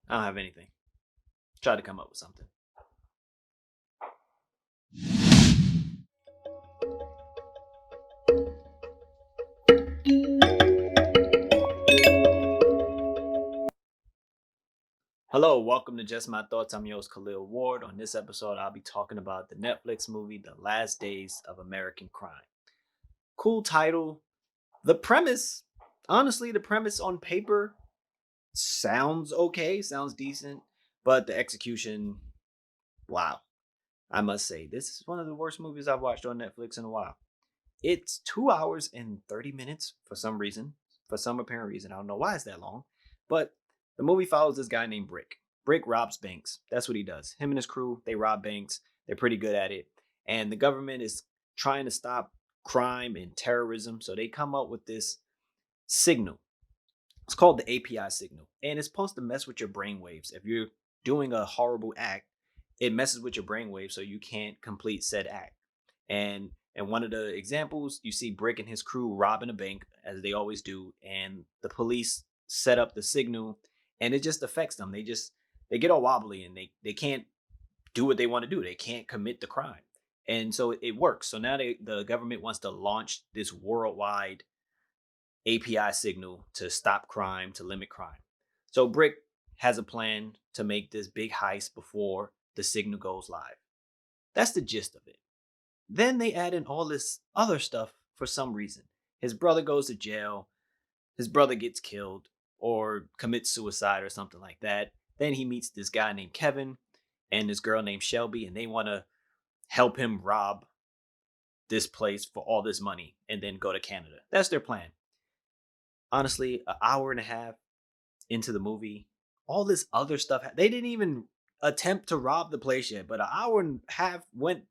I don't have anything. Try to come up with something. Hello, welcome to Just My Thoughts. I'm your host, Khaleel Ward. On this episode, I'll be talking about the Netflix movie, The Last Days of American Crime. Cool title. The premise, honestly, the premise on paper sounds okay, sounds decent, but the execution, wow. I must say, this is one of the worst movies I've watched on Netflix in a while. It's 2 hours and 30 minutes for some reason, for some apparent reason. I don't know why it's that long, but the movie follows this guy named Brick. Brick robs banks. That's what he does. Him and his crew, they rob banks. They're pretty good at it. And the government is trying to stop crime and terrorism. So they come up with this signal. It's called the API signal. And it's supposed to mess with your brain waves. If you're doing a horrible act, it messes with your brain waves so you can't complete said act. And one of the examples, you see Brick and his crew robbing a bank, as they always do, and the police set up the signal, and it just affects them. They get all wobbly and they can't do what they want to do. They can't commit the crime. And so it works. So now the government wants to launch this worldwide API signal to stop crime, to limit crime. So Brick has a plan to make this big heist before the signal goes live. That's the gist of it. Then they add in all this other stuff for some reason. His brother goes to jail, his brother gets killed or commits suicide or something like that. Then he meets this guy named Kevin and this girl named Shelby, and they want to help him rob this place for all this money and then go to Canada. That's their plan. Honestly, an hour and a half into the movie, all this other stuff, they didn't even attempt to rob the place yet, but an hour and a half went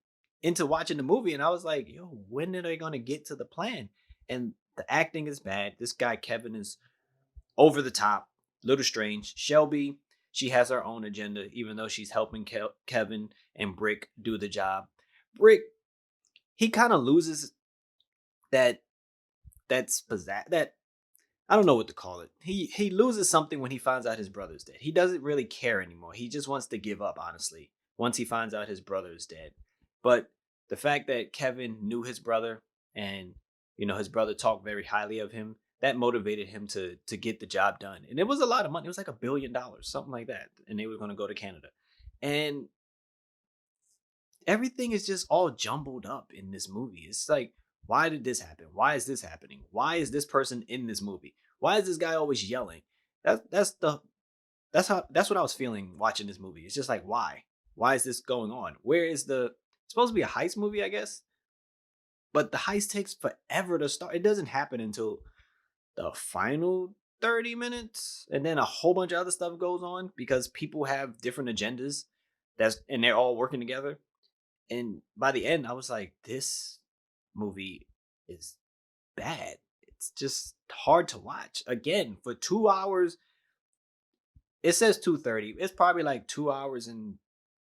into watching the movie, and I was like, yo, when are they going to get to the plan? And the acting is bad. This guy, Kevin, is over the top, little strange. Shelby, she has her own agenda, even though she's helping Kevin and Brick do the job. Brick, he kind of loses that that I don't know what to call it. He loses something when he finds out his brother's dead. He doesn't really care anymore. He just wants to give up, honestly, once he finds out his brother is dead. But the fact that Kevin knew his brother and his brother talked very highly of him, that motivated him to get the job done. And it was a lot of money. It was like $1 billion, something like that. And they were going to go to Canada. And everything is just all jumbled up in this movie. It's like, why did this happen? Why is this happening? Why is this person in this movie? Why is this guy always yelling? That's what I was feeling watching this movie. It's just like, why? Why is this going on? Where is the it's supposed to be a heist movie, I guess? But the heist takes forever to start. It doesn't happen until the final 30 minutes. And then a whole bunch of other stuff goes on because people have different agendas. And they're all working together. And by the end, I was like, this movie is bad. It's just hard to watch. Again, for 2 hours, it says 2:30. It's probably like 2 hours and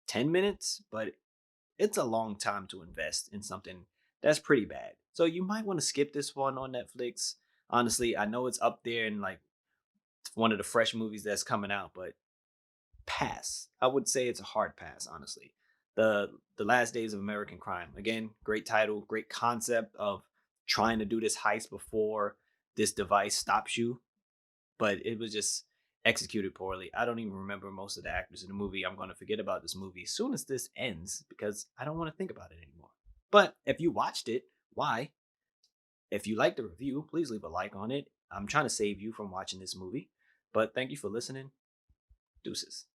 10 minutes, but it's a long time to invest in something that's pretty bad. So you might want to skip this one on Netflix. Honestly, I know it's up there and like one of the fresh movies that's coming out, but pass. I would say it's a hard pass, honestly. The Last Days of American Crime. Again, great title, great concept of trying to do this heist before this device stops you, but it was just executed poorly. I don't even remember most of the actors in the movie. I'm going to forget about this movie as soon as this ends because I don't want to think about it anymore. But if you watched it, why? If you liked the review, please leave a like on it. I'm trying to save you from watching this movie. But thank you for listening. Deuces.